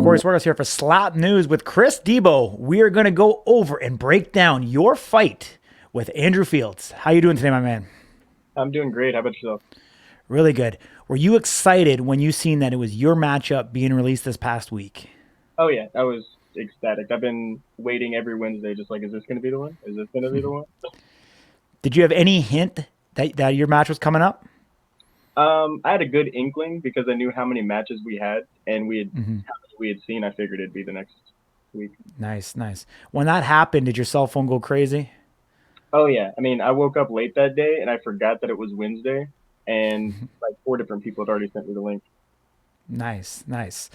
Corey Swargos here for Slap News with Chris Debow. We are going to go over and break down your fight with Andrew Fields. How you doing today, my man? I'm doing great. How about yourself? Really good. Were you excited when you seen that it was your matchup being released this past week? Oh yeah, I was ecstatic. I've been waiting every Wednesday, just like, is this going to be the one? Is this going to be the one? Did you have any hint that your match was coming up? I had a good inkling because I knew how many matches we had, and how many we had seen. I figured it'd be the next week. Nice, nice. When that happened, did your cell phone go crazy? Oh yeah, I mean, I woke up late that day and I forgot that it was Wednesday, and like four different people had already sent me the link. Nice, nice.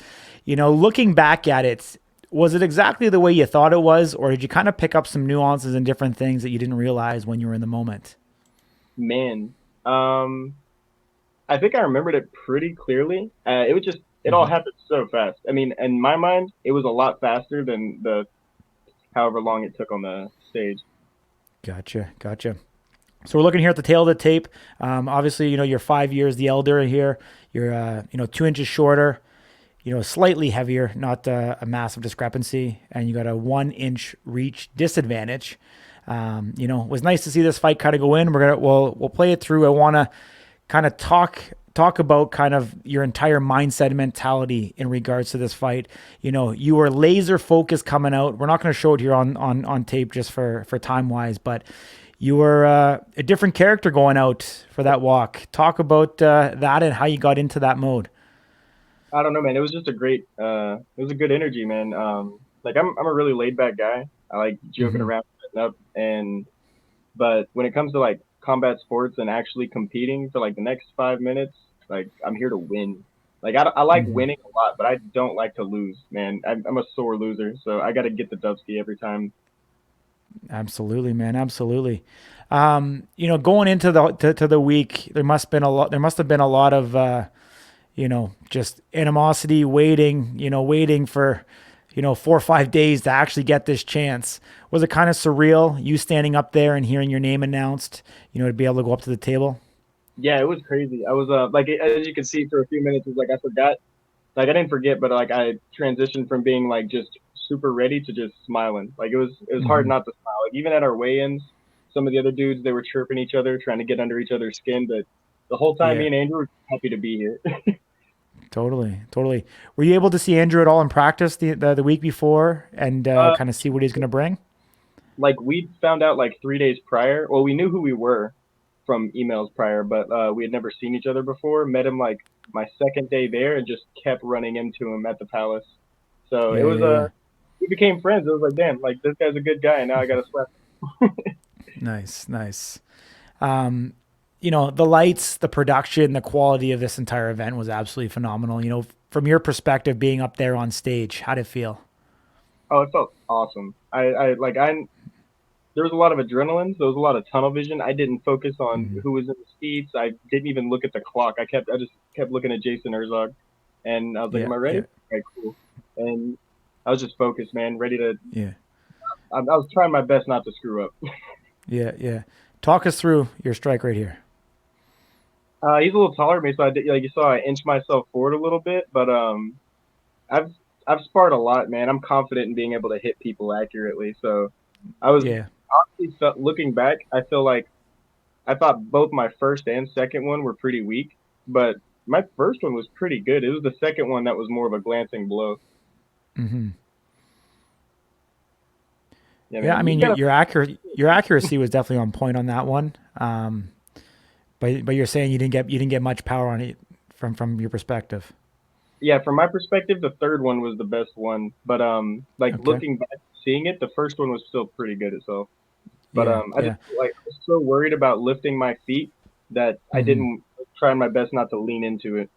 Looking back at it, was it exactly the way you thought it was, or did you kind of pick up some nuances and different things that you didn't realize when you were in the moment? Man, um, I think I remembered it pretty clearly. It all hmm happened so fast. I mean, in my mind, it was a lot faster than the however long it took on the stage. Gotcha, gotcha. So we're looking here at the tail of the tape. Obviously, you're 5 years the elder here. You're, 2 inches shorter. Slightly heavier, not a massive discrepancy, and you got a 1 inch reach disadvantage. It was nice to see this fight kind of go in. We'll play it through. I want to kind of talk about kind of your entire mindset and mentality in regards to this fight. You were laser focused coming out. We're not going to show it here on tape just for time wise, but you were a different character going out for that walk. Talk about that and how you got into that mode. I don't know, man. It was just it was a good energy, man. Like I'm a really laid back guy. I like joking hmm around, setting up, but when it comes to like combat sports and actually competing for like the next 5 minutes, like I'm here to win. Like I like hmm winning a lot, but I don't like to lose, man. I'm a sore loser, so I got to get the dubski every time. Absolutely, man. Absolutely. Going into to the week, there must been a lot. There must have been a lot of just animosity, waiting for 4 or 5 days to actually get this chance. Was it kind of surreal? You standing up there and hearing your name announced, to be able to go up to the table. Yeah, it was crazy. I was like as you can see for a few minutes, it's like I forgot. Like I didn't forget, but like I transitioned from being like just super ready to just smiling. Like it was hard hmm not to smile. Like even at our weigh-ins, some of the other dudes they were chirping each other, trying to get under each other's skin. But the whole time, me Yeah, and Andrew were happy to be here. totally, totally. Were you able to see Andrew at all in practice the week before and uh, kind of see what he's going to bring? like we found out like 3 days prior. Well, we knew who we were from emails prior, but we had never seen each other before. Met him like my second day there, and just kept running into him at the palace. So it Yeah, was yeah, yeah. we became friends. It was like, damn, like this guy's a good guy, and now I got to slap. Nice, nice. Um, the lights, the production, the quality of this entire event was absolutely phenomenal. From your perspective, being up there on stage, how did it feel? Oh, it felt awesome. I there was a lot of adrenaline. So there was a lot of tunnel vision. I didn't focus on hmm who was in the seats. I didn't even look at the clock. I just kept looking at Jason Herzog, and I was like, Yeah, "Am I ready?" yeah, Okay, cool. And I was just focused, man, ready to. yeah, I was trying my best not to screw up. yeah, yeah. Talk us through your strike right here. He's a little taller than me, so like you saw, I inched myself forward a little bit. But I've I've sparred a lot, man. I'm confident in being able to hit people accurately. So I was Yeah. honestly looking back, I feel like I thought both my first and second one were pretty weak, but my first one was pretty good. It was the second one that was more of a glancing blow. hmm Yeah, Yeah, I man. You mean gotta. your accuracy was definitely on point on that one. But you're saying you didn't get much power on it from your perspective. Yeah, from my perspective, the third one was the best one. But like Okay. looking back, seeing it, the first one was still pretty good itself. But Yeah, I just yeah. like I was so worried about lifting my feet that I hmm didn't try my best not to lean into it.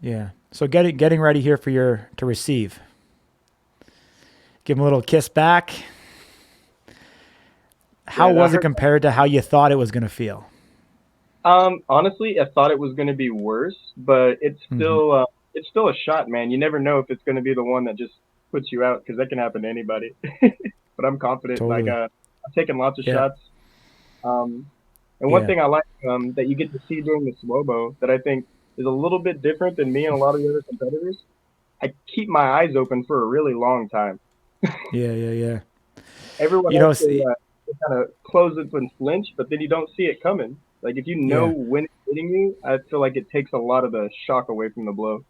Yeah. So getting ready here for your to receive. Give him a little kiss back. How Yeah, that was it hurt. compared to how you thought it was going to feel? Honestly, I thought it was going to be worse, but hmm it's still a shot, man. You never know if it's going to be the one that just puts you out because that can happen to anybody. But I'm confident. Like Totally. I've taken lots of Yeah. shots. Um, and one Yeah. thing I like that you get to see during the Swobo that I think is a little bit different than me and a lot of the other competitors. I keep my eyes open for a really long time. Yeah, yeah, yeah. Everyone You else know, they kind of close it and flinch, but then you don't see it coming. Like if you know yeah, when it's hitting you, I feel like it takes a lot of the shock away from the blow.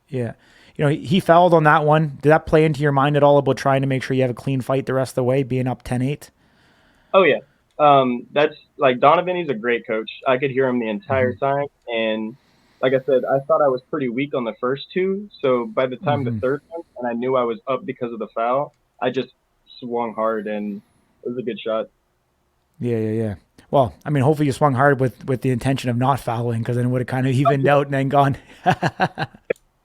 yeah. You know, he fouled on that one. Did that play into your mind at all about trying to make sure you have a clean fight the rest of the way, being up 10-8? Oh yeah, that's like Donovan. He's a great coach. I could hear him the entire Mm-hmm. time, and like I said, I thought I was pretty weak on the first two. So by the time the Mm-hmm. third one, and I knew I was up because of the foul, I just swung hard, and it was a good shot. Yeah, yeah, yeah. Well, I mean, hopefully you swung hard with the intention of not fouling, because then it would have kind of evened out and then gone.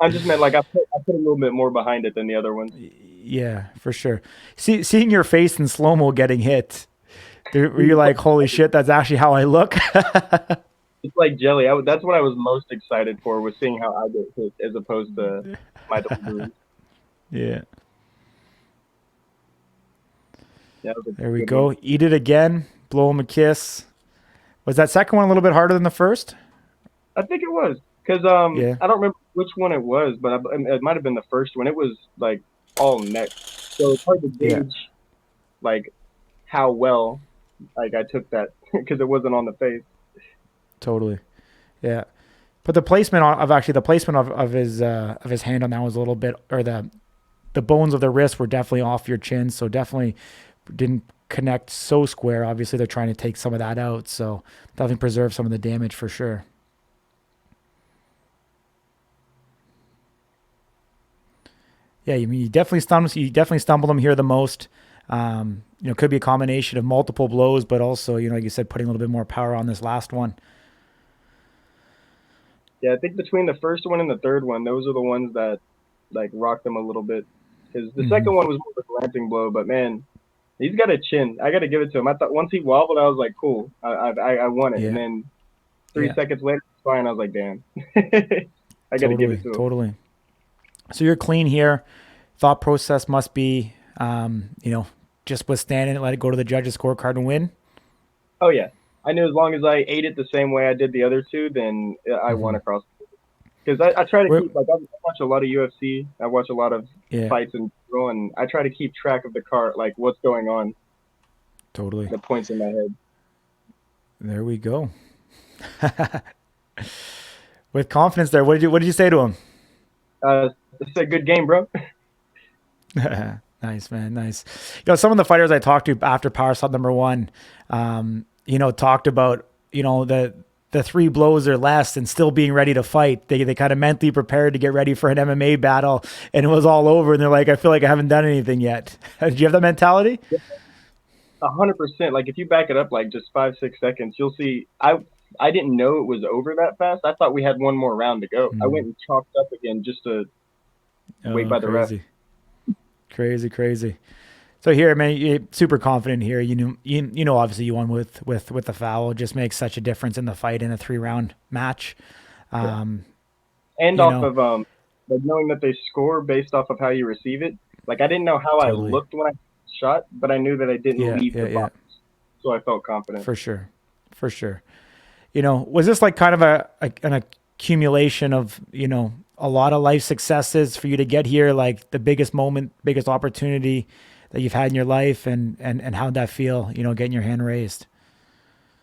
I just meant like I put a little bit more behind it than the other ones. Yeah, for sure. Seeing your face in slow mo getting hit, were you like, "Holy shit, that's actually how I look"? It's like jelly. That's what I was most excited for was seeing how I get hit as opposed to my delivery. Yeah. Yeah, that was There a we good one. go. Eat it again. Blow him a kiss. Was that second one a little bit harder than the first? I think it was because Yeah. I don't remember which one it was, but it might have been the first one. It was like all neck, so it's hard to Yeah. gauge like how well like I took that because it wasn't on the face. Totally. Yeah. But the placement of actually the placement of his hand on that was a little bit, or the bones of the wrist were definitely off your chin, so definitely didn't connect so square. Obviously, they're trying to take some of that out, so definitely preserve some of the damage for sure. Yeah, you mean you definitely stumbled him here the most. Could be a combination of multiple blows, but also, like you said, putting a little bit more power on this last one. Yeah, I think between the first one and the third one, those are the ones that like rocked him a little bit because the Mm-hmm. second one was more of a glancing blow, but man, he's got a chin. I got to give it to him. I thought once he wobbled, I was like, cool, I won it. And Yeah, then three yeah, seconds later, it's fine. I was like, damn, I got to give totally, it to him. totally. So you're clean here. Thought process must be, just withstand it, let it go to the judges' scorecard and win. Oh yeah, I knew as long as I ate it the same way I did the other two, then I won Mm-hmm. across. Because I try to Where, keep like I watch a lot of UFC. I watch a lot of yeah, fights in general, and I try to keep track of the card, like what's going on, totally. the points in my head. There we go. With confidence there. What did you say to him? It's a good game, bro. Nice, man. Nice. Some of the fighters I talked to after Power Slap number one, talked about, the three blows or less and still being ready to fight. They kind of mentally prepared to get ready for an MMA battle, and it was all over. And they're like, I feel like I haven't done anything yet. Did you have that mentality? 100%. Like if you back it up like just 5 6 seconds, you'll see. I didn't know it was over that fast. I thought we had one more round to go. I Mm. went and chalked up again just to wait Oh, by the ref. crazy. Crazy, crazy. So here, man, you're super confident here. Obviously you won with the foul. It just makes such a difference in the fight in a 3 round match. Yeah. Um, And you off know, of like knowing that they score based off of how you receive it. Like I didn't know how I totally. looked when I shot, but I knew that I didn't Yeah, leave yeah, the yeah, box, so I felt confident. for sure, for sure. Was this like kind of an accumulation of a lot of life successes for you to get here? Like the biggest moment, biggest opportunity that you've had in your life, and how'd that feel? Getting your hand raised.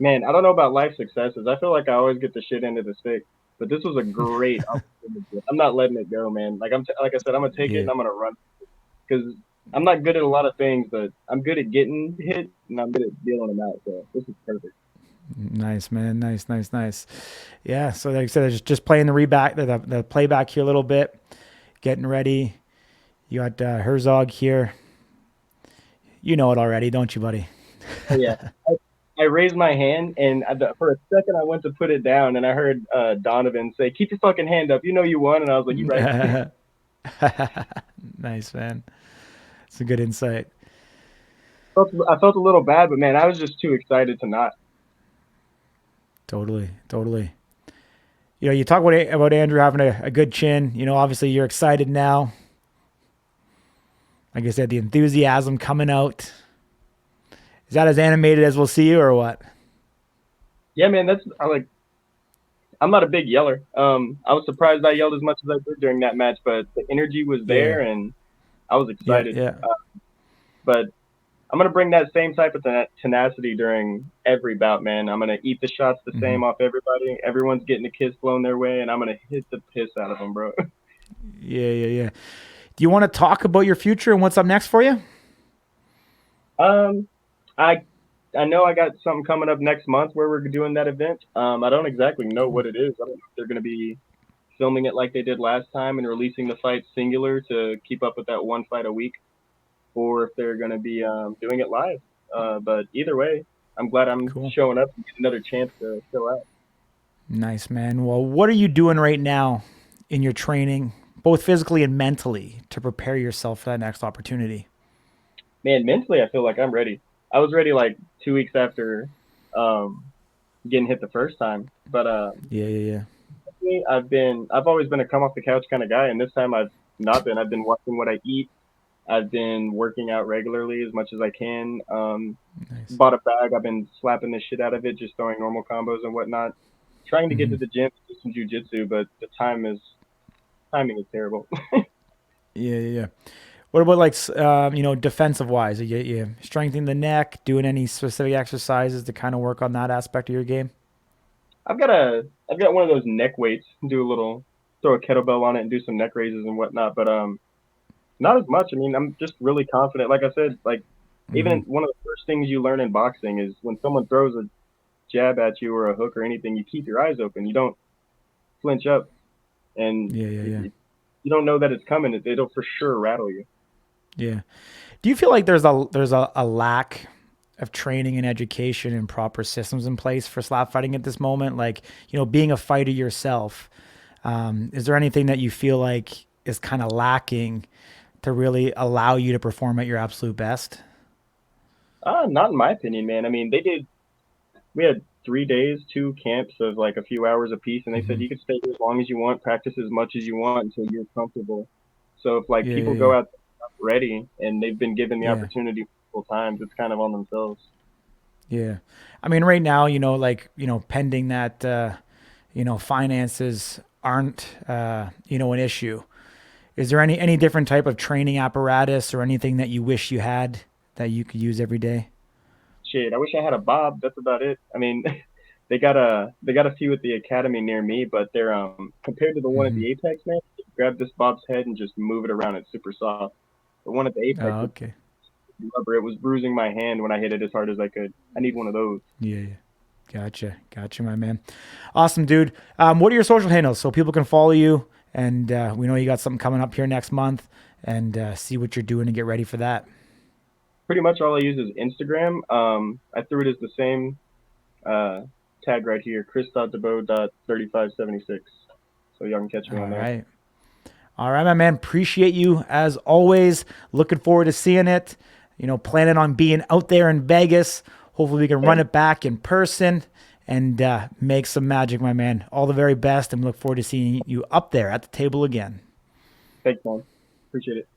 Man, I don't know about life successes. I feel like I always get the shit into the stick, but this was a great opportunity. I'm not letting it go, man. Like I said, I'm gonna take it Yeah, and I'm gonna run because I'm not good at a lot of things, but I'm good at getting hit and I'm good at dealing them out. So this is perfect. nice, man, nice, nice, nice. Yeah. So like I said, just playing the playback here a little bit, getting ready. You got Herzog here. You know it already, don't you, buddy? Oh yeah, I raised my hand and for a second I went to put it down and I heard Donovan say, "Keep your fucking hand up. You know you won." And I was like, "You right." Nice, man. It's a good insight. I felt a little bad, but man, I was just too excited to not. Totally, totally. You talk about Andrew having a good chin. Obviously you're excited now. Like I said, the enthusiasm coming out. Is that as animated as we'll see you, or what? Yeah, man, that's I like. I'm not a big yeller. I was surprised I yelled as much as I did during that match, but the energy was Yeah, there and I was yeah, excited. yeah. But I'm gonna bring that same type of tenacity during every bout, man. I'm gonna eat the shots the Hmm. same off everybody. Everyone's getting a kiss blown their way, and I'm gonna hit the piss out of them, bro. Yeah, yeah, yeah. Do you want to talk about your future and what's up next for you? um, I I know I got something coming up next month where we're doing that event. I don't exactly know Cool. what it is. I don't know if they're gonna be filming it like they did last time and releasing the fight singular to keep up with that one fight a week, or if they're gonna be doing it live. But either way, I'm glad I'm Cool. showing up and getting another chance to show out. Nice, man. Well, what are you doing right now in your training, both physically and mentally, to prepare yourself for that next opportunity? Man, mentally, I feel like I'm ready. I was ready like 2 weeks after um, getting hit the first time, but Yeah, yeah, yeah. I've always been a come off the couch kind of guy, and this time I've not been. I've been watching what I eat. I've been working out regularly as much as I can. Nice. Bought a bag. I've been slapping the shit out of it, just throwing normal combos and whatnot. Trying to get Hmm. to the gym to do some jujitsu, but the timing is terrible. Yeah, yeah, yeah. What about like defensive wise? Are you strengthening the neck, doing any specific exercises to kind of work on that aspect of your game? I've got one of those neck weights. Do a little throw a kettlebell on it and do some neck raises and whatnot. But not as much. I mean, I'm just really confident. Like I said, like Hmm. even one of the first things you learn in boxing is when someone throws a jab at you or a hook or anything, you keep your eyes open. You don't flinch up, and Yeah, yeah, yeah, if you don't know that it's coming, it'll for sure rattle you. yeah. Do you feel like there's a lack of training and education and proper systems in place for slap fighting at this moment? Like, being a fighter yourself, is there anything that you feel like is kind of lacking to really allow you to perform at your absolute best? Not in my opinion, man. I mean, they did. We had 3 days, two camps of like a few hours apiece, and they said Hmm. you could stay here as long as you want, practice as much as you want until you're comfortable. So if like Yeah, people yeah, go out ready and they've been given the yeah, opportunity multiple times, it's kind of on themselves. yeah, yeah. I mean, right now, like, pending that, finances aren't, an issue. Is there any different type of training apparatus or anything that you wish you had that you could use every day? Shit, I wish I had a bob. That's about it. I mean, they got a few at the academy near me, but they're compared to the one at Hmm. the Apex, man. You grab this bob's head and just move it around. It's super soft. The one at the Apex Oh, was okay. rubber. It was bruising my hand when I hit it as hard as I could. I need one of those. Yeah, yeah. Gotcha, my man. Awesome, dude. What are your social handles so people can follow you? And we know you got something coming up here next month, and see what you're doing and get ready for that. Pretty much all I use is Instagram. I threw it as the same uh, tag right here, chris.debow.3576. So y'all can catch me on All there. right. All right, my man. Appreciate you as always. Looking forward to seeing it. Planning on being out there in Vegas. Hopefully, we can run Okay, it back in person and make some magic, my man. All the very best, and look forward to seeing you up there at the table again. thanks, man. Appreciate it.